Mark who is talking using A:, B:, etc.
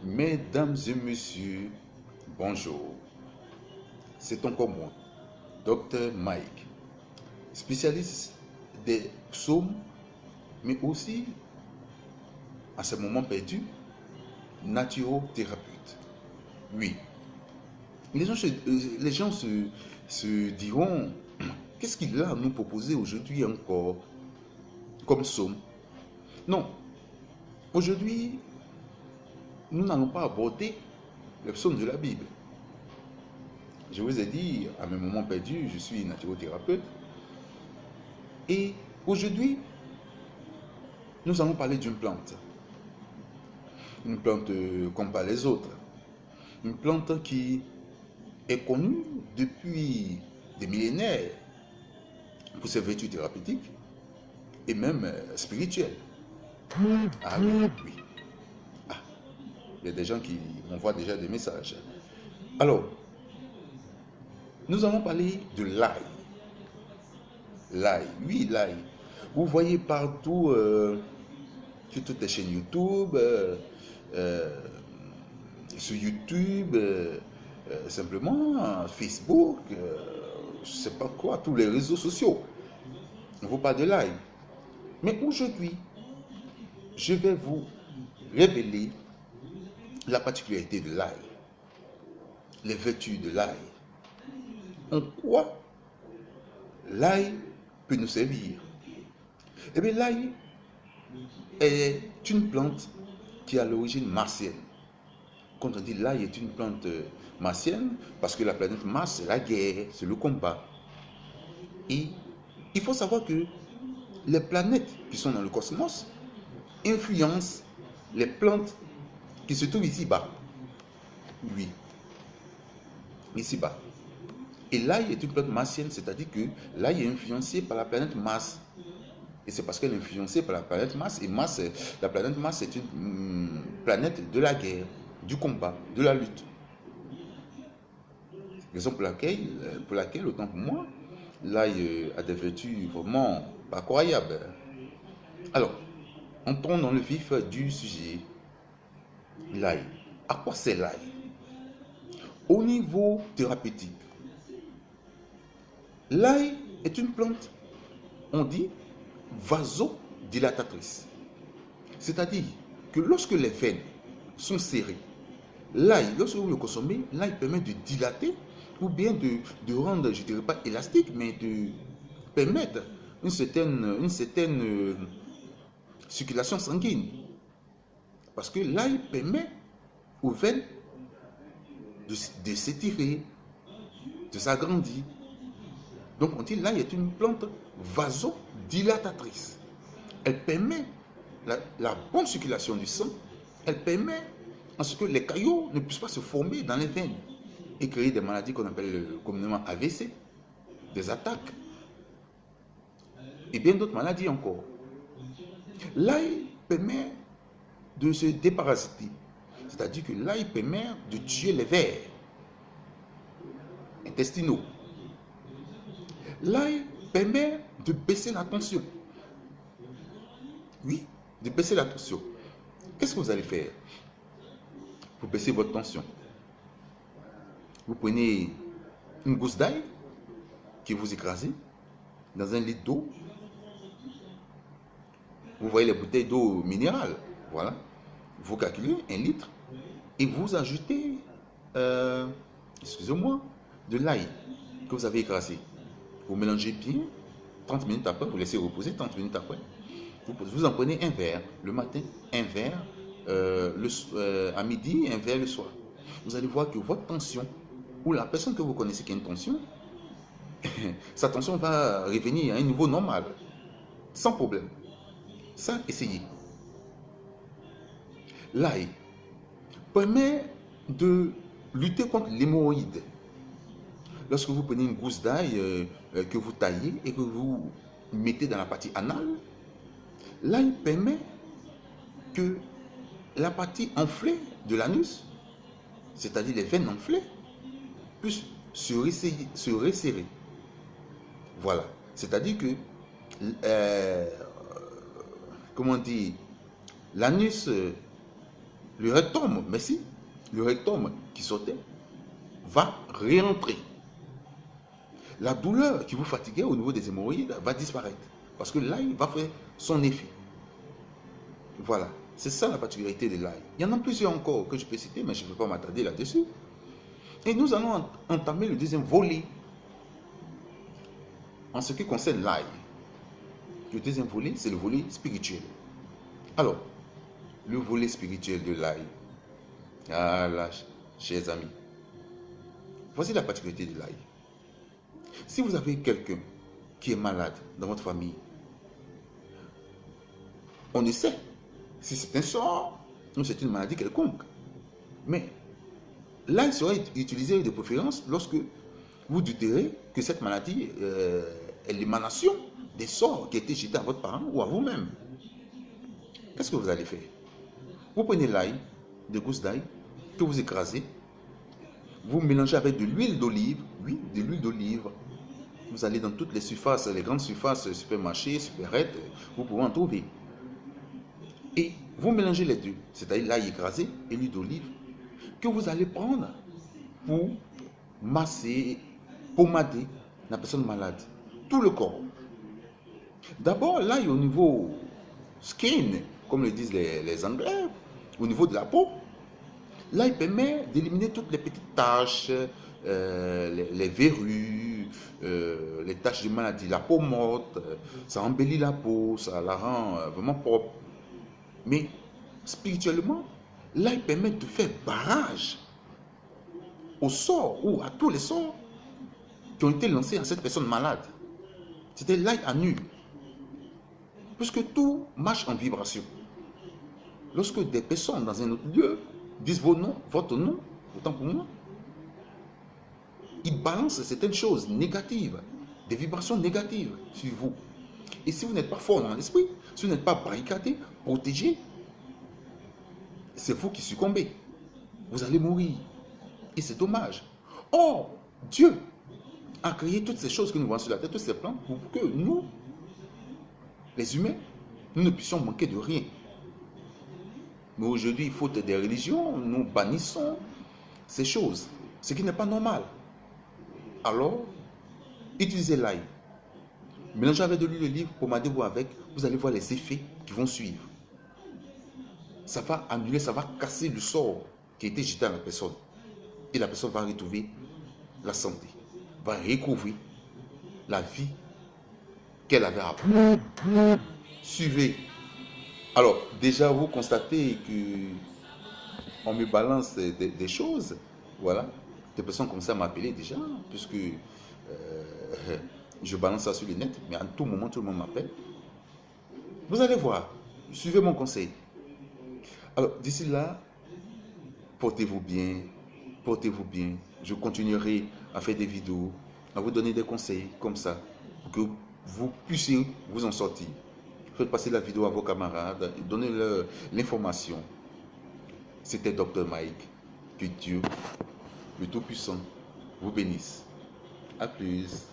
A: Mesdames et messieurs, bonjour. C'est encore moi, Dr Mike, spécialiste des psaumes, mais aussi, à ce moment perdu, naturothérapeute. Oui, les gens se diront, qu'est-ce qu'il a à nous proposer aujourd'hui encore comme psaume? Non, aujourd'hui, nous n'allons pas aborder les psaumes de la Bible. Je vous ai dit, à mes moments perdus, je suis naturothérapeute. Et aujourd'hui, nous allons parler d'une plante. Une plante comme pas les autres. Une plante qui est connue depuis des millénaires pour ses vertus thérapeutiques et même spirituelles. Ah oui, oui. Ah, il y a des gens qui m'envoient déjà des messages. Alors, nous allons parler de l'ail. L'ail, oui, l'ail. Vous voyez partout, sur toutes les chaînes YouTube, sur YouTube, simplement, Facebook, je ne sais pas quoi, tous les réseaux sociaux. On vous parle de l'ail. Mais aujourd'hui, je vais vous révéler la particularité de l'ail, les vertus de l'ail. En quoi l'ail peut nous servir? Eh bien, l'ail est une plante qui a l'origine martienne. Quand on dit l'ail est une plante martienne, parce que la planète Mars, c'est la guerre, c'est le combat. Et il faut savoir que les planètes qui sont dans le cosmos influencent les plantes qui se trouvent ici-bas. Oui, ici-bas. Et l'ail est une plante martienne, c'est-à-dire que l'ail est influencé par la planète Mars. Et c'est parce qu'elle est influencée par la planète Mars. Et Mars, la planète Mars est une planète de la guerre, du combat, de la lutte. Raison pour laquelle, autant pour moi, l'ail a des vertus vraiment pas croyables. Alors, entrons dans le vif du sujet. L'ail. À quoi c'est l'ail? Au niveau thérapeutique, l'ail est une plante, on dit, vasodilatatrice. C'est-à-dire que lorsque les veines sont serrées, l'ail, lorsque vous le consommez, l'ail permet de dilater ou bien de rendre, je ne dirais pas élastique, mais de permettre une certaine circulation sanguine. Parce que l'ail permet aux veines de s'étirer, de s'agrandir. Donc on dit l'ail est une plante vasodilatatrice. Elle permet la bonne circulation du sang. Elle permet à ce que les caillots ne puissent pas se former dans les veines et créer des maladies qu'on appelle communément AVC, des attaques et bien d'autres maladies encore. L'ail permet de se déparasiter, c'est-à-dire que l'ail permet de tuer les vers intestinaux. L'ail permet de baisser la tension. Oui, de baisser la tension. Qu'est-ce que vous allez faire pour baisser votre tension? Vous prenez une gousse d'ail que vous écrasez dans un litre d'eau. Vous voyez les bouteilles d'eau minérale. Voilà. Vous calculez 1 litre et vous ajoutez, excusez-moi, de l'ail que vous avez écrasé. Vous mélangez bien. 30 minutes après, vous laissez reposer. 30 minutes après, vous en prenez un verre le matin, un verre à midi, un verre le soir. Vous allez voir que votre tension, ou la personne que vous connaissez qui a une tension, sa tension va revenir à un niveau normal, sans problème. Ça, essayez. L'ail permet de lutter contre l'hémorroïde. Lorsque vous prenez une gousse d'ail que vous taillez et que vous mettez dans la partie anale, l'ail permet que la partie enflée de l'anus, c'est-à-dire les veines enflées, puissent se resserrer. Voilà. C'est-à-dire que, comment dire, l'anus le rectum, merci, le rectum qui sortait va réentrer. La douleur qui vous fatiguait au niveau des hémorroïdes va disparaître. Parce que l'ail va faire son effet. Voilà. C'est ça la particularité de l'ail. Il y en a plusieurs encore que je peux citer, mais je ne peux pas m'attarder là-dessus. Et nous allons entamer le deuxième volet. En ce qui concerne l'ail. Le deuxième volet, c'est le volet spirituel. Alors, le volet spirituel de l'ail. Ah là, chers amis. Voici la particularité de l'ail. Si vous avez quelqu'un qui est malade dans votre famille, on ne sait si c'est un sort ou c'est une maladie quelconque. Mais l'ail sera utilisé de préférence lorsque vous douterez que cette maladie est l'émanation des sorts qui ont été jetés à votre parent ou à vous-même. Qu'est-ce que vous allez faire? Vous prenez l'ail, des gousses d'ail, que vous écrasez, vous mélangez avec de l'huile d'olive, oui, de l'huile d'olive. Vous allez dans toutes les surfaces, les grandes surfaces, supermarchés, supérettes, vous pouvez en trouver. Et vous mélangez les deux, c'est-à-dire l'ail écrasé et l'huile d'olive, que vous allez prendre pour masser, pommader la personne malade, tout le corps. D'abord, l'ail au niveau skin, comme le disent les Anglais, au niveau de la peau, l'ail permet d'éliminer toutes les petites taches, les verrues, les taches de maladie, la peau morte, ça embellit la peau, ça la rend vraiment propre. Mais spirituellement, l'ail permet de faire barrage au sort ou à tous les sorts qui ont été lancés à cette personne malade. C'était l'ail annule. Puisque tout marche en vibration. Lorsque des personnes dans un autre lieu disent votre nom, autant pour moi, ils balancent certaines choses négatives, des vibrations négatives sur vous. Et si vous n'êtes pas fort dans l'esprit, si vous n'êtes pas barricadé, protégé, c'est vous qui succombez. Vous allez mourir. Et c'est dommage. Or, Dieu a créé toutes ces choses que nous voyons sur la terre, tous ces plans, pour que nous, les humains, nous ne puissions manquer de rien. Mais aujourd'hui, faute des religions, nous bannissons ces choses, ce qui n'est pas normal. Alors, utilisez l'ail. Mélangez avec de l'huile d'olive, pommadez-vous avec, vous allez voir les effets qui vont suivre. Ça va annuler, ça va casser le sort qui a été jeté à la personne. Et la personne va retrouver la santé, va recouvrir la vie qu'elle avait appris. Suivez. Alors, déjà, vous constatez que on me balance des choses. Voilà. Des personnes commencent à m'appeler déjà, puisque je balance ça sur le net, mais à tout moment, tout le monde m'appelle. Vous allez voir. Suivez mon conseil. Alors, d'ici là, portez-vous bien. Portez-vous bien. Je continuerai à faire des vidéos, à vous donner des conseils comme ça, pour que vous puissiez vous en sortir. Faites passer la vidéo à vos camarades, donnez-leur l'information. C'était Dr Mike. Que Dieu, le Tout-Puissant, vous bénisse. À plus.